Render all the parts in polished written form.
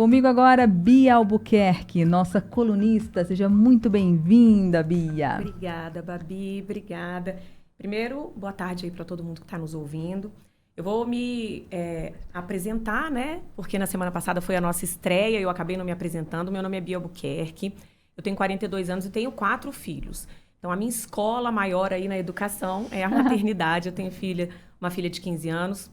Comigo agora, Bia Albuquerque, nossa colunista. Seja muito bem-vinda, Bia. Obrigada, Babi, obrigada. Primeiro, boa tarde aí para todo mundo que está nos ouvindo. Eu vou me apresentar, né? Porque na semana passada foi a nossa estreia e eu acabei não me apresentando. Meu nome é Bia Albuquerque, eu tenho 42 anos e tenho 4 filhos. Então, a minha escola maior aí na educação é a maternidade. Eu tenho uma filha de 15 anos,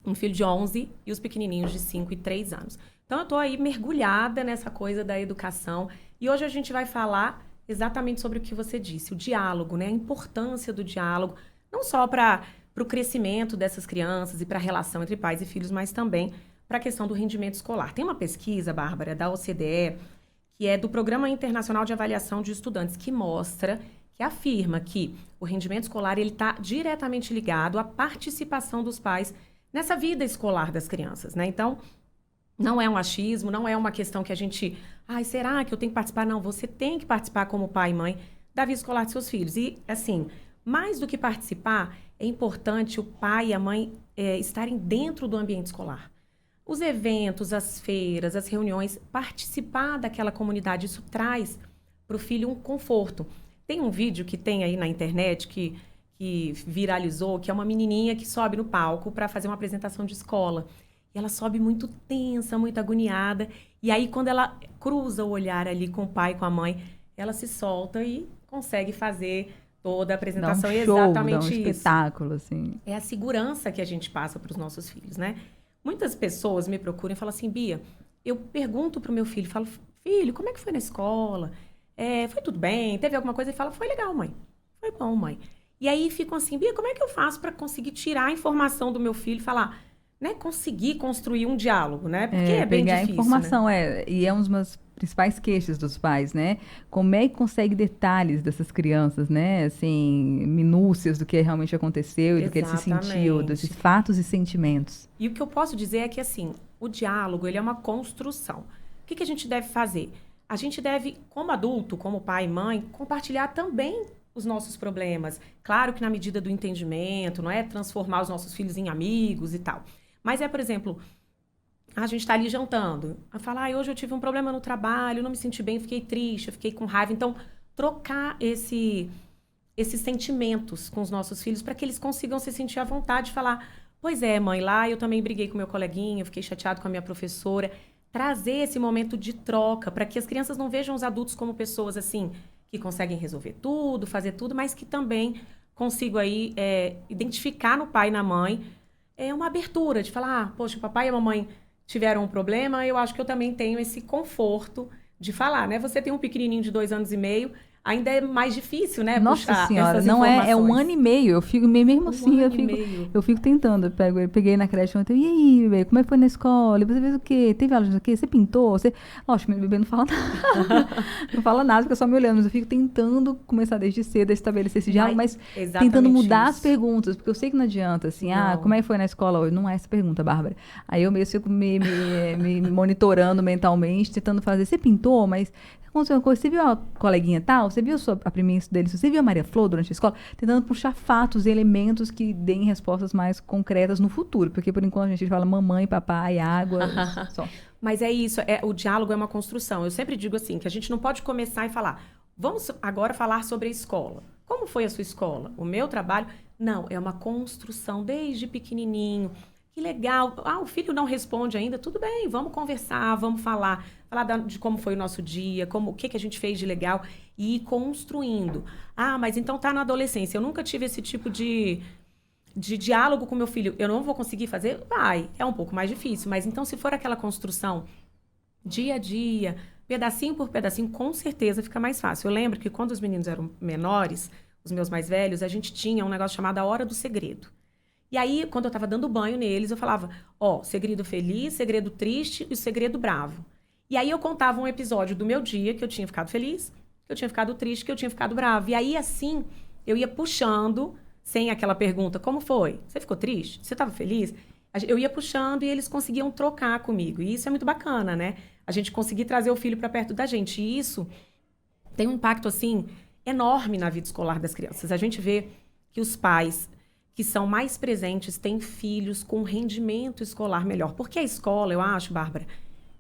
um filho de 11 e os pequenininhos de 5 e 3 anos. Então, eu estou aí mergulhada nessa coisa da educação. E hoje a gente vai falar exatamente sobre o que você disse, o diálogo, né? A importância do diálogo, não só para o crescimento dessas crianças e para a relação entre pais e filhos, mas também para a questão do rendimento escolar. Tem uma pesquisa, Bárbara, da OCDE, que é do Programa Internacional de Avaliação de Estudantes, que afirma que o rendimento escolar ele está diretamente ligado à participação dos pais nessa vida escolar das crianças, né? Então, não é um achismo, não é uma questão que a gente... será que eu tenho que participar? Não, você tem que participar como pai e mãe da vida escolar de seus filhos. E, assim, mais do que participar, é importante o pai e a mãe estarem dentro do ambiente escolar. Os eventos, as feiras, as reuniões, participar daquela comunidade, isso traz para o filho um conforto. Tem um vídeo que tem aí na internet que viralizou, que é uma menininha que sobe no palco para fazer uma apresentação de escola. E ela sobe muito tensa, muito agoniada. E aí, quando ela cruza o olhar ali com o pai e com a mãe, ela se solta e consegue fazer toda a apresentação. Dá um show, exatamente dá um isso. espetáculo, assim. É a segurança que a gente passa para os nossos filhos, né? Muitas pessoas me procuram e falam assim, Bia, eu pergunto pro meu filho, falo, filho, como é que foi na escola? Foi tudo bem? Teve alguma coisa? Ele fala, foi legal, mãe. Foi bom, mãe. E aí ficam assim, Bia, como é que eu faço para conseguir tirar a informação do meu filho e falar, né, conseguir construir um diálogo, né? Porque é bem pegar difícil, a informação, né? e é uma das principais queixas dos pais, né? Como é que consegue detalhes dessas crianças, né? Assim, minúcias do que realmente aconteceu e do que ele se sentiu, desses Exatamente. fatos e sentimentos. E o que eu posso dizer é que, assim, o diálogo, ele é uma construção. O que a gente deve fazer? A gente deve, como adulto, como pai e mãe, compartilhar também os nossos problemas. Claro que na medida do entendimento, não é transformar os nossos filhos em amigos e tal. Mas por exemplo, a gente está ali jantando. A falar, hoje eu tive um problema no trabalho, não me senti bem, fiquei triste, eu fiquei com raiva. Então, trocar esses sentimentos com os nossos filhos para que eles consigam se sentir à vontade de falar, pois é, mãe, lá eu também briguei com meu coleguinha, eu fiquei chateado com a minha professora. Trazer esse momento de troca para que as crianças não vejam os adultos como pessoas assim que conseguem resolver tudo, fazer tudo, mas que também consigam aí identificar no pai e na mãe uma abertura de falar, poxa, o papai e a mamãe tiveram um problema, eu acho que eu também tenho esse conforto de falar, né? Você tem um pequenininho de 2 anos e meio, ainda é mais difícil, né? Nossa Puxar senhora, essas não informações. é 1 ano e meio. Eu fico mesmo assim, Um ano e meio. eu fico tentando. Eu peguei na creche ontem, e aí, bebê, como é que foi na escola? E você fez o quê? Teve aula de o quê? Você pintou? Lógico, meu bebê não fala nada. Não fala nada, fica só me olhando. Mas eu fico tentando começar desde cedo a estabelecer esse diálogo, mas tentando mudar as perguntas, porque eu sei que não adianta, assim, Não. como é que foi na escola hoje? Não é essa pergunta, Bárbara. Aí eu mesmo fico me monitorando mentalmente, tentando fazer. Você pintou, mas aconteceu uma coisa, você viu a coleguinha tal? Você viu a primeira dele? Você viu a Maria Flor durante a escola? Tentando puxar fatos e elementos que deem respostas mais concretas no futuro. Porque, por enquanto, a gente fala mamãe, papai, água, só. Mas é isso, o diálogo é uma construção. Eu sempre digo assim, que a gente não pode começar e falar, vamos agora falar sobre a escola. Como foi a sua escola? O meu trabalho? Não, é uma construção desde pequenininho. Que legal. O filho não responde ainda? Tudo bem, vamos conversar, vamos falar de como foi o nosso dia, o que a gente fez de legal e ir construindo. Mas então tá na adolescência. Eu nunca tive esse tipo de diálogo com meu filho. Eu não vou conseguir fazer? Vai. É um pouco mais difícil. Mas então, se for aquela construção dia a dia, pedacinho por pedacinho, com certeza fica mais fácil. Eu lembro que quando os meninos eram menores, os meus mais velhos, a gente tinha um negócio chamado a hora do segredo. E aí, quando eu estava dando banho neles, eu falava, segredo feliz, segredo triste e segredo bravo. E aí eu contava um episódio do meu dia, que eu tinha ficado feliz, que eu tinha ficado triste, que eu tinha ficado bravo. E aí, assim, eu ia puxando, sem aquela pergunta, como foi? Você ficou triste? Você estava feliz? Eu ia puxando e eles conseguiam trocar comigo. E isso é muito bacana, né? A gente conseguir trazer o filho para perto da gente. E isso tem um impacto, assim, enorme na vida escolar das crianças. A gente vê que os pais que são mais presentes têm filhos com rendimento escolar melhor. Porque a escola, eu acho, Bárbara,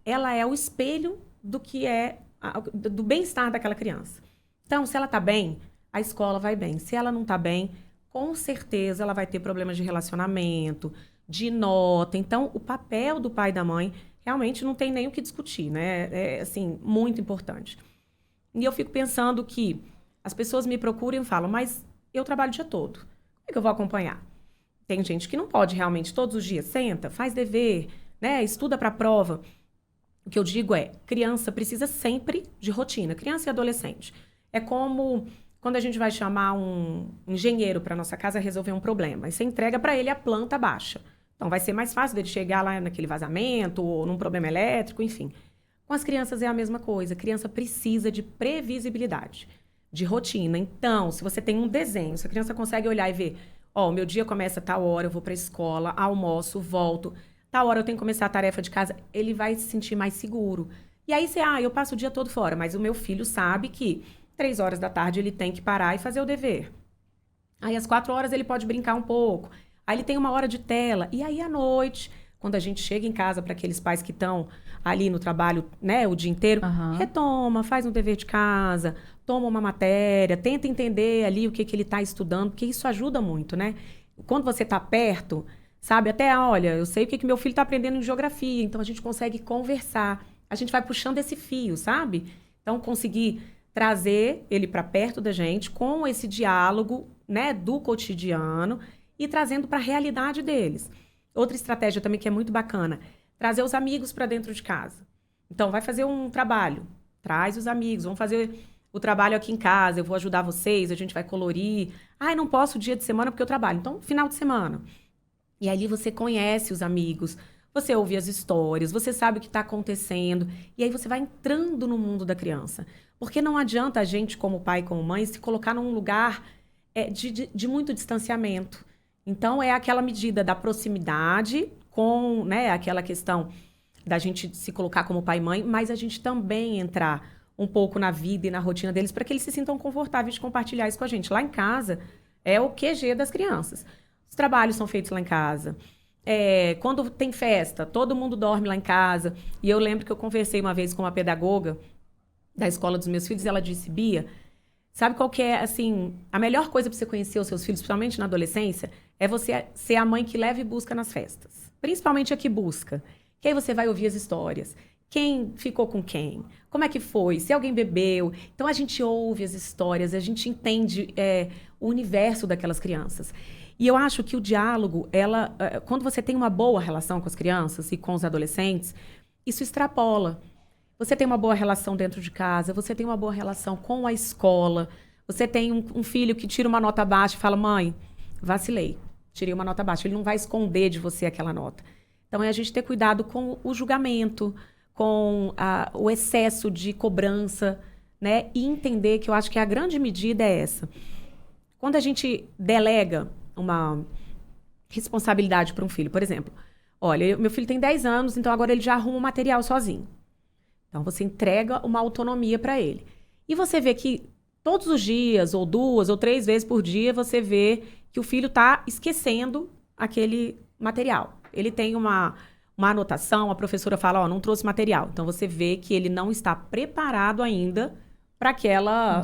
ela é o espelho do que é do bem-estar daquela criança. Então, se ela está bem, a escola vai bem. Se ela não está bem, com certeza ela vai ter problemas de relacionamento, de nota. Então, o papel do pai e da mãe realmente não tem nem o que discutir, né? É, assim, muito importante. E eu fico pensando que as pessoas me procuram e falam, mas eu trabalho o dia todo. Como é que eu vou acompanhar? Tem gente que não pode realmente todos os dias. Senta, faz dever, né? Estuda para a prova. O que eu digo é, criança precisa sempre de rotina. Criança e adolescente. É como quando a gente vai chamar um engenheiro para nossa casa resolver um problema. E você entrega para ele a planta baixa. Então, vai ser mais fácil dele chegar lá naquele vazamento ou num problema elétrico, enfim. Com as crianças é a mesma coisa. A criança precisa de previsibilidade, de rotina. Então, se você tem um desenho, se a criança consegue olhar e ver, ó, o meu dia começa a tal hora, eu vou para a escola, almoço, volto, tal hora eu tenho que começar a tarefa de casa, ele vai se sentir mais seguro. E aí você, eu passo o dia todo fora, mas o meu filho sabe que 3 horas da tarde ele tem que parar e fazer o dever. Aí às 4 horas ele pode brincar um pouco. Aí ele tem 1 hora de tela. E aí à noite, quando a gente chega em casa para aqueles pais que estão ali no trabalho, né, o dia inteiro, retoma, faz um dever de casa, toma uma matéria, tenta entender ali o que ele está estudando, porque isso ajuda muito, né? Quando você está perto, sabe, até, olha, eu sei o que meu filho está aprendendo em geografia, então a gente consegue conversar, a gente vai puxando esse fio, sabe? Então, conseguir trazer ele para perto da gente com esse diálogo, né, do cotidiano e trazendo para a realidade deles. Outra estratégia também que é muito bacana, trazer os amigos para dentro de casa. Então, vai fazer um trabalho, traz os amigos, vamos fazer o trabalho aqui em casa, eu vou ajudar vocês, a gente vai colorir. Não posso dia de semana porque eu trabalho. Então, final de semana. E ali você conhece os amigos, você ouve as histórias, você sabe o que está acontecendo. E aí você vai entrando no mundo da criança. Porque não adianta a gente, como pai, como mãe, se colocar num lugar de muito distanciamento. Então, é aquela medida da proximidade com, né, aquela questão da gente se colocar como pai e mãe, mas a gente também entrar um pouco na vida e na rotina deles para que eles se sintam confortáveis de compartilhar isso com a gente. Lá em casa, é o QG das crianças. Os trabalhos são feitos lá em casa. Quando tem festa, todo mundo dorme lá em casa. E eu lembro que eu conversei uma vez com uma pedagoga da escola dos meus filhos e ela disse, Bia, sabe qual que é, assim, a melhor coisa para você conhecer os seus filhos, principalmente na adolescência, é você ser a mãe que leva e busca nas festas. Principalmente a que busca. Que aí você vai ouvir as histórias. Quem ficou com quem? Como é que foi? Se alguém bebeu. Então, a gente ouve as histórias, a gente entende o universo daquelas crianças. E eu acho que o diálogo, quando você tem uma boa relação com as crianças e com os adolescentes, isso extrapola. Você tem uma boa relação dentro de casa, você tem uma boa relação com a escola, você tem um filho que tira uma nota baixa e fala, mãe, vacilei, tirei uma nota baixa. Ele não vai esconder de você aquela nota. Então, é a gente ter cuidado com o julgamento, com o excesso de cobrança, né? E entender que eu acho que a grande medida é essa. Quando a gente delega uma responsabilidade para um filho, por exemplo, olha, meu filho tem 10 anos, então agora ele já arruma o material sozinho. Então, você entrega uma autonomia para ele. E você vê que todos os dias, ou 2 ou 3 vezes por dia, você vê que o filho está esquecendo aquele material. Ele tem uma anotação, a professora fala, não trouxe material. Então, você vê que ele não está preparado ainda para aquela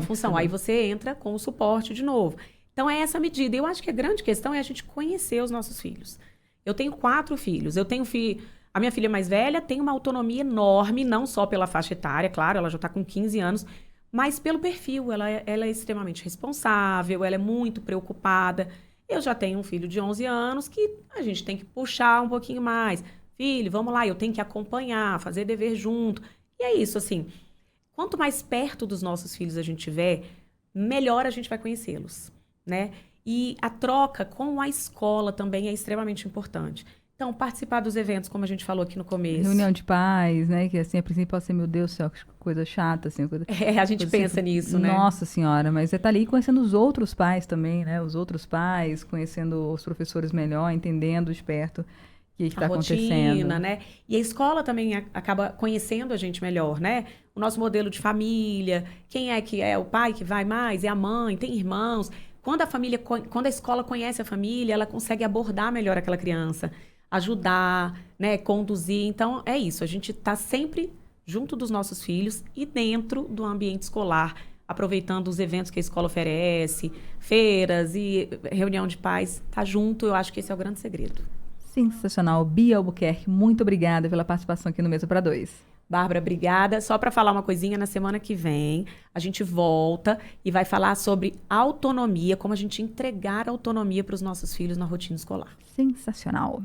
função. Aí você entra com o suporte de novo. Então, é essa medida. Eu acho que a grande questão é a gente conhecer os nossos filhos. Eu tenho 4 filhos. A minha filha mais velha tem uma autonomia enorme, não só pela faixa etária, claro, ela já está com 15 anos, mas pelo perfil. Ela é extremamente responsável, ela é muito preocupada. Eu já tenho um filho de 11 anos que a gente tem que puxar um pouquinho mais. Filho, vamos lá, eu tenho que acompanhar, fazer dever junto. E é isso, assim, quanto mais perto dos nossos filhos a gente tiver, melhor a gente vai conhecê-los, né? E a troca com a escola também é extremamente importante. Então, participar dos eventos, como a gente falou aqui no começo. Reunião de pais, né? Que assim, a princípio pode ser, meu Deus do céu, que coisa chata, assim. A gente pensa nisso, né? Nossa Senhora, mas você tá ali conhecendo os outros pais também, né? Os outros pais, conhecendo os professores melhor, entendendo de perto o que está acontecendo. Né? E a escola também acaba conhecendo a gente melhor, né? O nosso modelo de família, quem é que é o pai que vai mais, é a mãe, tem irmãos. Quando a escola conhece a família, ela consegue abordar melhor aquela criança. ajudar, né, conduzir. Então, é isso. A gente está sempre junto dos nossos filhos e dentro do ambiente escolar, aproveitando os eventos que a escola oferece, feiras e reunião de pais. Tá junto, eu acho que esse é o grande segredo. Sensacional. Bia Albuquerque, muito obrigada pela participação aqui no Mesa para Dois. Bárbara, obrigada. Só para falar uma coisinha, na semana que vem a gente volta e vai falar sobre autonomia, como a gente entregar autonomia para os nossos filhos na rotina escolar. Sensacional.